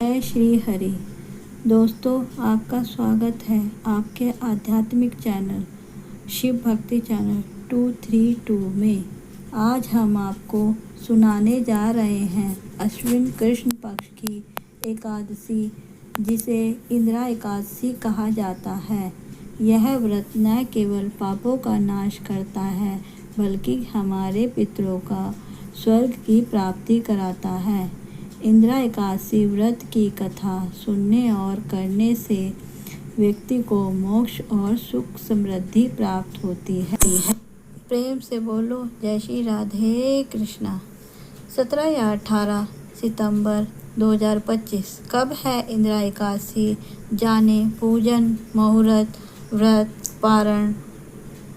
जय श्री हरि। दोस्तों, आपका स्वागत है आपके आध्यात्मिक चैनल शिव भक्ति चैनल 232 में। आज हम आपको सुनाने जा रहे हैं अश्विन कृष्ण पक्ष की एकादशी, जिसे इंदिरा एकादशी कहा जाता है। यह व्रत न केवल पापों का नाश करता है, बल्कि हमारे पितरों का स्वर्ग की प्राप्ति कराता है। इंदिरा एकादशी व्रत की कथा सुनने और करने से व्यक्ति को मोक्ष और सुख समृद्धि प्राप्त होती है। प्रेम से बोलो जय श्री राधे कृष्णा। 17 या 18 सितंबर 2025 कब है इंदिरा एकादशी? जाने पूजन, मुहूर्त, व्रत पारण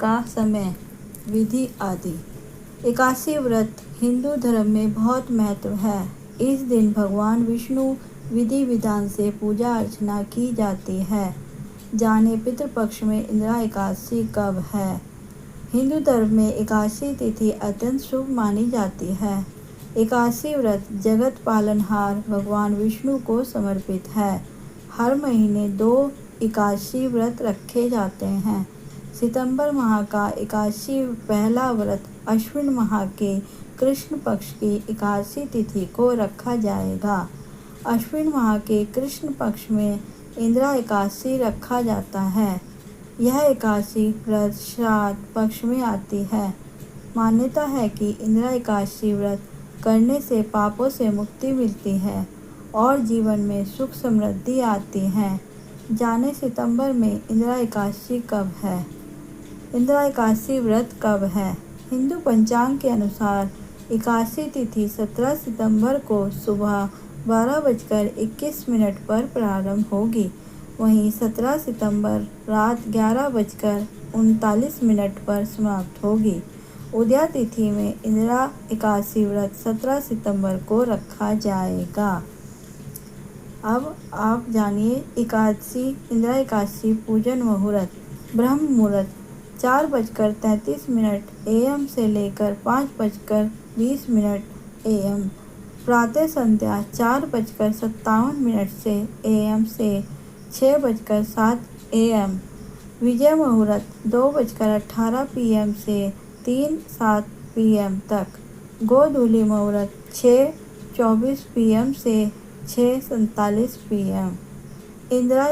का समय, विधि आदि। एकादशी व्रत हिंदू धर्म में बहुत महत्व है। इस दिन भगवान विष्णु विधि विधान से पूजा अर्चना की जाती है। जाने पितृपक्ष में इंदिरा एकादशी कब है? हिंदू धर्म में एकादशी तिथि अत्यंत शुभ मानी जाती है। एकादशी व्रत जगत पालनहार भगवान विष्णु को समर्पित है। हर महीने 2 एकादशी व्रत रखे जाते हैं। सितंबर माह का एकादशी पहला व्रत अश्विन माह के कृष्ण पक्ष की एकादशी तिथि को रखा जाएगा। अश्विन माह के कृष्ण पक्ष में इंदिरा एकादशी रखा जाता है। यह एकादशी व्रत श्राद्ध पक्ष में आती है। मान्यता है कि इंदिरा एकादशी व्रत करने से पापों से मुक्ति मिलती है और जीवन में सुख समृद्धि आती है। जाने सितंबर में इंदिरा एकादशी कब है? इंदिरा एकादशी व्रत कब है? हिंदू पंचांग के अनुसार एकादशी तिथि 17 सितंबर को सुबह 12:21 पर प्रारंभ होगी। वहीं 17 सितंबर रात 11:39 पर समाप्त होगी। उदया तिथि में इंदिरा एकादशी व्रत 17 सितंबर को रखा जाएगा। अब आप जानिए इंदिरा एकादशी पूजन मुहूर्त। ब्रह्म मुहूर्त 4:33 AM से लेकर 5:20 AM। प्रातः संध्या 4:57 से AM से 6:07 AM। विजय मुहूर्त 2:18 PM से 3:07 PM तक। गोधूली मुहूर्त 6:24 PM से 6:47 PM। इंदिरा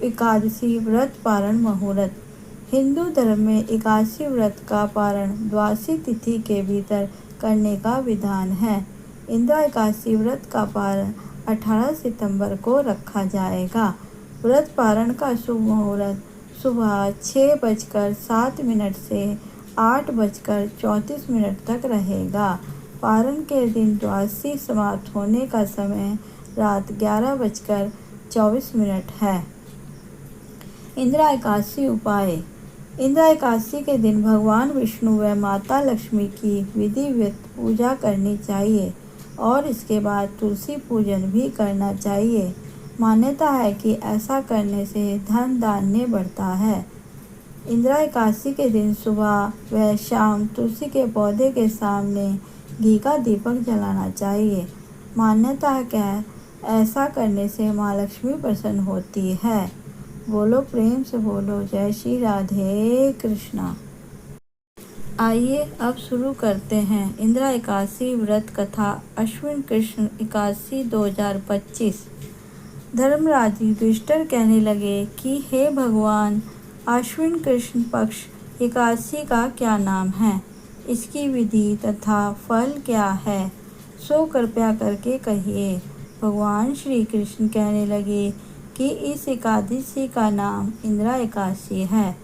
एकादशी व्रत पारण मुहूर्त। हिंदू धर्म में एकादशी व्रत का पारण द्वादशी तिथि के भीतर करने का विधान है। इंदिरा एकादशी व्रत का पारण 18 सितंबर को रखा जाएगा। व्रत पारण का शुभ मुहूर्त सुबह 6:07 से 8:34 तक रहेगा। पारण के दिन द्वादशी समाप्त होने का समय रात 11:24 है। इंदिरा एकादशी उपाय। इंदिरा एकादशी के दिन भगवान विष्णु व माता लक्ष्मी की विधिवत पूजा करनी चाहिए और इसके बाद तुलसी पूजन भी करना चाहिए। मान्यता है कि ऐसा करने से धन धान्य बढ़ता है। इंदिरा एकादशी के दिन सुबह व शाम तुलसी के पौधे के सामने घी का दीपक जलाना चाहिए। मान्यता है कि ऐसा करने से माँ लक्ष्मी प्रसन्न होती है। बोलो प्रेम से बोलो जय श्री राधे कृष्णा। आइए अब शुरू करते हैं इंदिरा एकादशी व्रत कथा अश्विन कृष्ण एकादशी 2025। धर्मराज युधिष्ठिर कहने लगे कि हे भगवान, अश्विन कृष्ण पक्ष एकादशी का क्या नाम है? इसकी विधि तथा फल क्या है? सो कृपया करके कहिए। भगवान श्री कृष्ण कहने लगे कि इस एकादशी का नाम इंदिरा एकादशी है।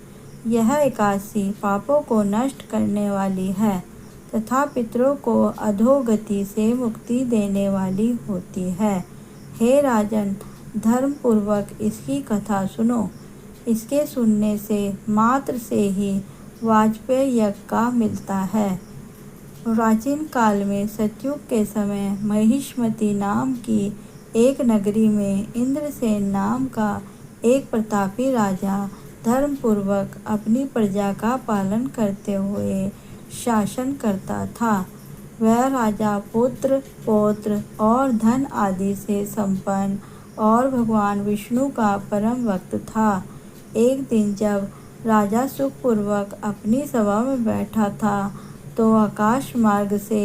यह एकादशी पापों को नष्ट करने वाली है तथा पितरों को अधोगति से मुक्ति देने वाली होती है। हे राजन, धर्म पूर्वक इसकी कथा सुनो। इसके सुनने से मात्र से ही वाजपेय यज्ञ का मिलता है। प्राचीन काल में सतयुग के समय महिष्मती नाम की एक नगरी में इंद्रसेन नाम का एक प्रतापी राजा धर्म पूर्वक अपनी प्रजा का पालन करते हुए शासन करता था। वह राजा पुत्र पौत्र और धन आदि से संपन्न और भगवान विष्णु का परम भक्त था। एक दिन जब राजा सुखपूर्वक अपनी सभा में बैठा था तो आकाश मार्ग से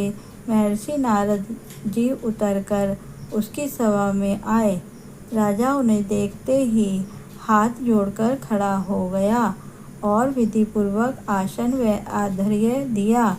महर्षि नारद जी उतरकर उसकी सभा में आए। राजा उन्हें देखते ही हाथ जोड़कर खड़ा हो गया और विधिपूर्वक आसन व आर्घ्य दिया।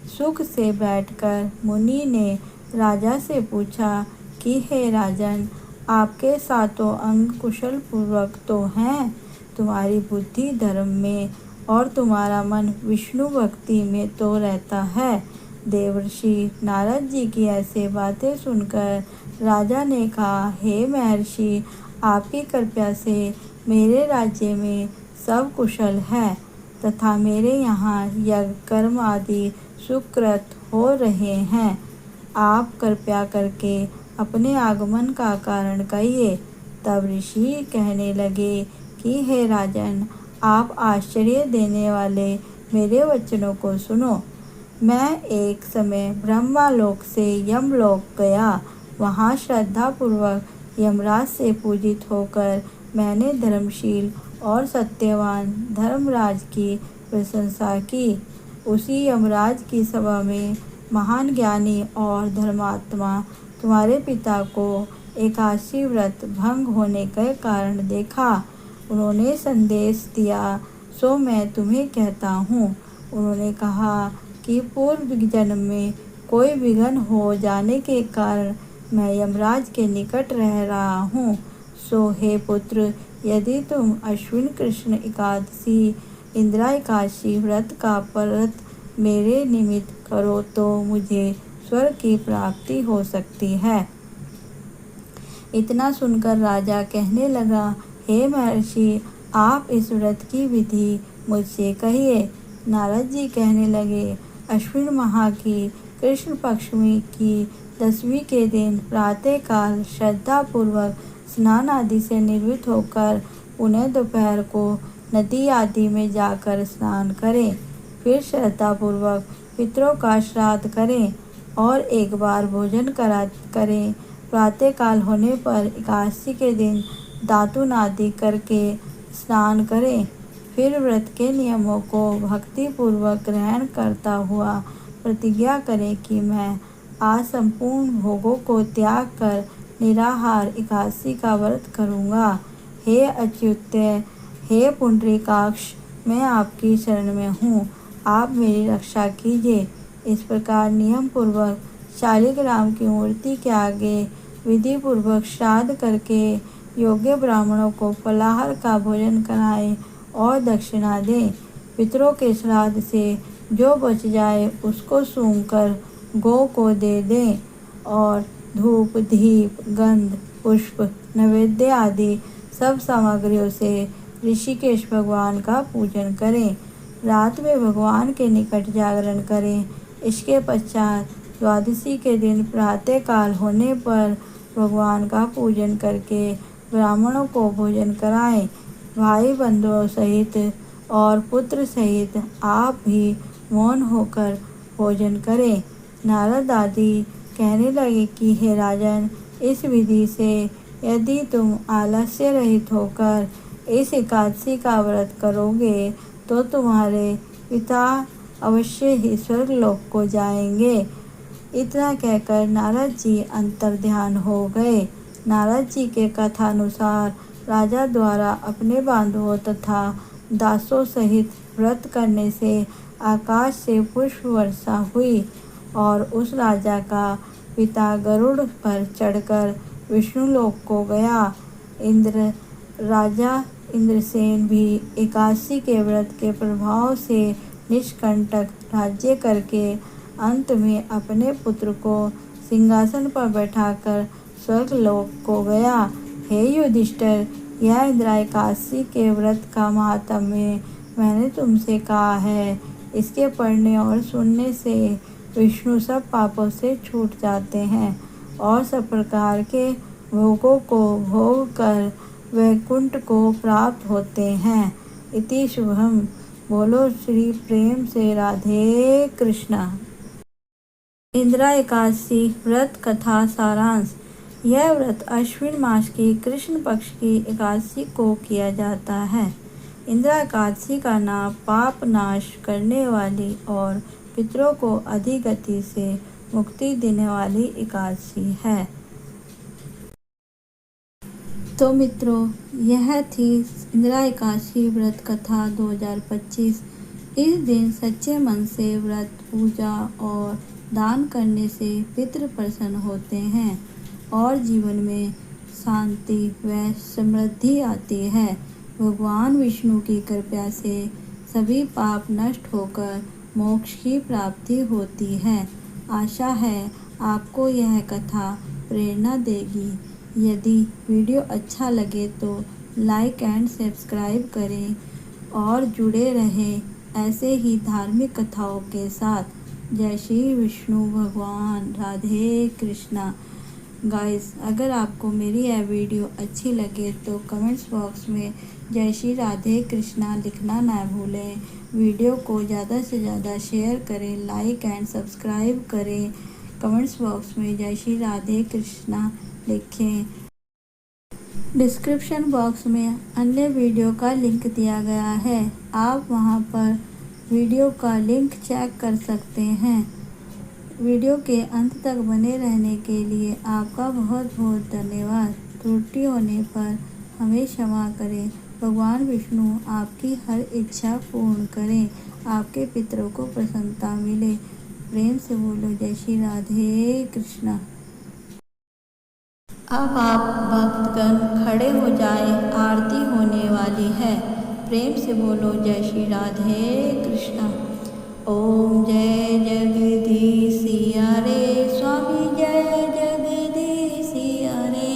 सुख से बैठकर मुनि ने राजा से पूछा कि हे राजन, आपके सातों अंग कुशल पूर्वक तो हैं, तुम्हारी बुद्धि धर्म में और तुम्हारा मन विष्णु भक्ति में तो रहता है। देवर्षि नारद जी की ऐसे बातें सुनकर राजा ने कहा, हे महर्षि, आपकी कृपा से मेरे राज्य में सब कुशल है तथा मेरे यहाँ यज्ञ कर्म आदि सुकृत हो रहे हैं। आप कृपया करके अपने आगमन का कारण कहिए। तब ऋषि कहने लगे कि हे राजन, आप आश्चर्य देने वाले मेरे वचनों को सुनो। मैं एक समय ब्रह्मलोक से यमलोक गया। वहाँ श्रद्धापूर्वक यमराज से पूजित होकर मैंने धर्मशील और सत्यवान धर्मराज की प्रशंसा की। उसी यमराज की सभा में महान ज्ञानी और धर्मात्मा तुम्हारे पिता को एकादशी व्रत भंग होने के कारण देखा। उन्होंने संदेश दिया, सो मैं तुम्हें कहता हूँ। उन्होंने कहा कि पूर्व जन्म में कोई विघ्न हो जाने के कारण मैं यमराज के निकट रह रहा हूँ। सो हे पुत्र, यदि तुम अश्विन कृष्ण एकादशी इंदिरा एकादशी व्रत का व्रत मेरे निमित्त करो तो मुझे स्वर्ग की प्राप्ति हो सकती है। इतना सुनकर राजा कहने लगा, हे महर्षि, आप इस व्रत की विधि मुझसे कहिए। नारद जी कहने लगे, अश्विन माह की कृष्ण पक्षमी की 10वीं के दिन प्रातःकाल श्रद्धापूर्वक स्नान आदि से निवृत्त होकर पुनः दोपहर को नदी आदि में जाकर स्नान करें। फिर श्रद्धापूर्वक पितरों का श्राद्ध करें और एक बार भोजन करें। प्रातःकाल होने पर एकादशी के दिन दातुन आदि करके स्नान करें। फिर व्रत के नियमों को भक्तिपूर्वक ग्रहण करता हुआ प्रतिज्ञा करें कि मैं आज संपूर्ण भोगों को त्याग कर निराहार एकादशी का व्रत करूँगा। हे अच्युत, हे पुंडरीकाक्ष, मैं आपकी शरण में हूँ, आप मेरी रक्षा कीजिए। इस प्रकार नियम पूर्वक शालिग्राम की मूर्ति के आगे विधि पूर्वक श्राद्ध करके योग्य ब्राह्मणों को फलाहार का भोजन कराएं और दक्षिणा दें। पितरों के श्राद्ध से जो बच जाए उसको सूंघकर गौ को दे दें और धूप दीप गंध पुष्प नैवेद्य आदि सब सामग्रियों से ऋषिकेश भगवान का पूजन करें। रात में भगवान के निकट जागरण करें। इसके पश्चात द्वादशी के दिन प्रातःकाल होने पर भगवान का पूजन करके ब्राह्मणों को भोजन कराएं। भाई बंधुओं सहित और पुत्र सहित आप भी मौन होकर भोजन करें। नारद आदि कहने लगे कि हे राजन, इस विधि से यदि तुम आलस्य रहित होकर इस एकादशी का व्रत करोगे तो तुम्हारे पिता अवश्य ही स्वर्गलोक को जाएंगे। इतना कहकर नारद जी अंतर्ध्यान हो गए। नारद जी के कथानुसार राजा द्वारा अपने बांधुओं तथा दासों सहित व्रत करने से आकाश से पुष्प वर्षा हुई और उस राजा का पिता गरुड़ पर चढ़कर विष्णुलोक को गया। राजा इंद्रसेन भी एकादशी के व्रत के प्रभाव से निष्कंटक राज्य करके अंत में अपने पुत्र को सिंहासन पर बैठाकर स्वर्गलोक को गया। हे युधिष्ठिर, यह इंदिरा एकादशी के व्रत का महात्म्य मैंने तुमसे कहा है। इसके पढ़ने और सुनने से विष्णु सब पापों से छूट जाते हैं और सब प्रकार के भोगों को भोग कर वैकुंठ को प्राप्त होते हैं। इति शुभम। बोलो श्री प्रेम से राधे कृष्णा। इंदिरा एकादशी व्रत कथा सारांश। यह व्रत अश्विन मास की कृष्ण पक्ष की एकादशी को किया जाता है। इंदिरा एकादशी का नाम पाप नाश करने वाली और पितरों को अधिगति से मुक्ति देने वाली एकादशी है। तो मित्रों, यह थी इंदिरा एकादशी व्रत कथा 2025। इस दिन सच्चे मन से व्रत, पूजा और दान करने से पितृ प्रसन्न होते हैं और जीवन में शांति व समृद्धि आती है। भगवान विष्णु की कृपा से सभी पाप नष्ट होकर मोक्ष की प्राप्ति होती है। आशा है आपको यह कथा प्रेरणा देगी। यदि वीडियो अच्छा लगे तो लाइक एंड सब्सक्राइब करें और जुड़े रहें ऐसे ही धार्मिक कथाओं के साथ। जय श्री विष्णु भगवान, राधे कृष्णा। गाइस, अगर आपको मेरी यह वीडियो अच्छी लगे तो कमेंट्स बॉक्स में जय श्री राधे कृष्णा लिखना ना भूलें। वीडियो को ज़्यादा से ज़्यादा शेयर करें, लाइक एंड सब्सक्राइब करें। कमेंट्स बॉक्स में जय श्री राधे कृष्णा लिखें। डिस्क्रिप्शन बॉक्स में अन्य वीडियो का लिंक दिया गया है, आप वहां पर वीडियो का लिंक चेक कर सकते हैं। वीडियो के अंत तक बने रहने के लिए आपका बहुत बहुत धन्यवाद। त्रुटि होने पर हमें क्षमा करें। भगवान विष्णु आपकी हर इच्छा पूर्ण करें, आपके पितरों को प्रसन्नता मिले। प्रेम से बोलो जय श्री राधे कृष्णा। अब आप भक्तगण खड़े हो जाएं, आरती होने वाली है। प्रेम से बोलो जय श्री राधे कृष्णा। ओम जय जगदीशिया रे स्वामी, जय जगदीशिया रे।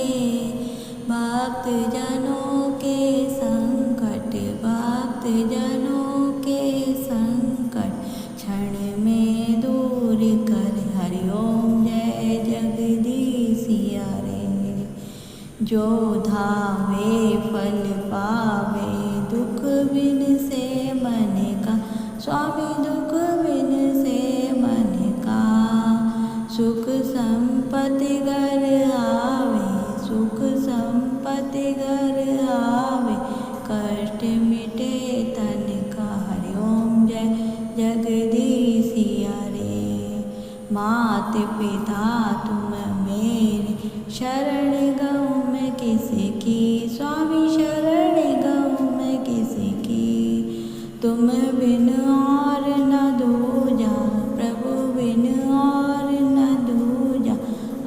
भक्त जनों के संकट, भक्त जनों के संकट क्षण में दूर कर। हरि ओम जय जगदीशिया रे। जो धावे फल पावे, दुख बिन से मन का। स्वामी दुख बिन से मन का। सुख संपत्ति घर आवे, सुख संपत्ति घर आवे। कष्ट मिटे तन का। हरि ओम जय जगदीशिया रे। मात पिता तुम मेरे, शरण गहूँ मैं किसी की। स्वामी शरण गहूँ मैं किसी की। तुम बिन और न दूजा, प्रभु बिन और न दूजा।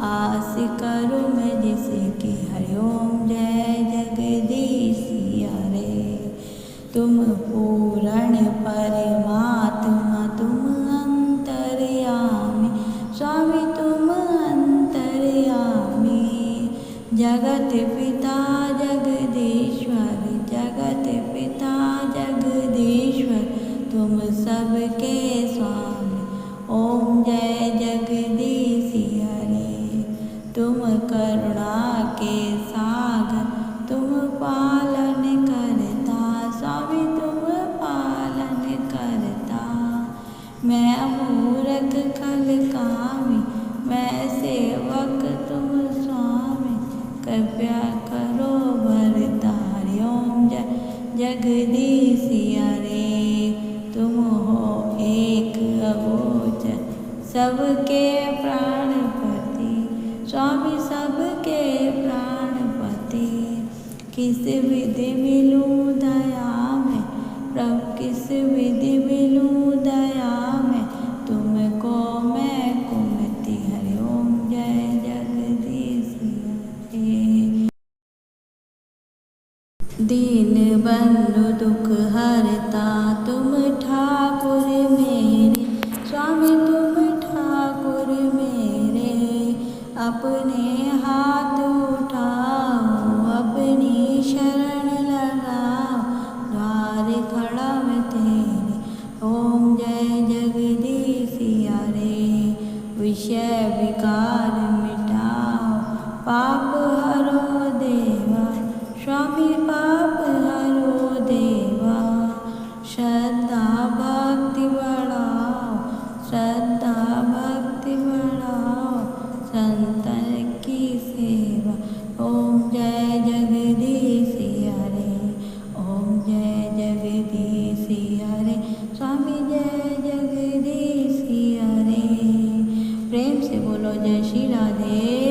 आस करूँ मैं जिसकी। हरि ओम जय जगदीशिया रे। तुम पूर्ण परमात्मा, तुम अंतर्यामी। स्वामी तुम अंतर्यामी। जगत पिता जगदीश्वर, जगत पिता जगदीश्वर। तुम सबके स्वामी। ओम जय जगदीशिया रे। तुम करुणा के सागर, तुम पालन करता। स्वामी तुम पालन करता। मैं मूर्ख खल कामी, मैं सेवक तुम स्वामी। कृपया करो भरता। हरि ओम जय जगदीशिया रे। तुम हो एक अगोचर, सबके प्राणपति। स्वामी सबके प्राणपति। किस विधि मिलूं दया में, प्रभु किस विधि मिलूं दया में। तुमको मैं कुमति। हरि ओम जय जगदीशिया रे। दीन बंधु दुख हरता, तुम ठाकुर मेरे। स्वामी तुम ठाकुर मेरे। अपने हाथ उठाओ, अपनी शरण लगाओ। द्वार खड़ा मैं तेरे। ओम जय जगदीशिया रे। विषय विकार मिटाओ, पाप हरो देवा। स्वामी पाप हरो देवा। श्रद्धा बोलो जय श्री राधे।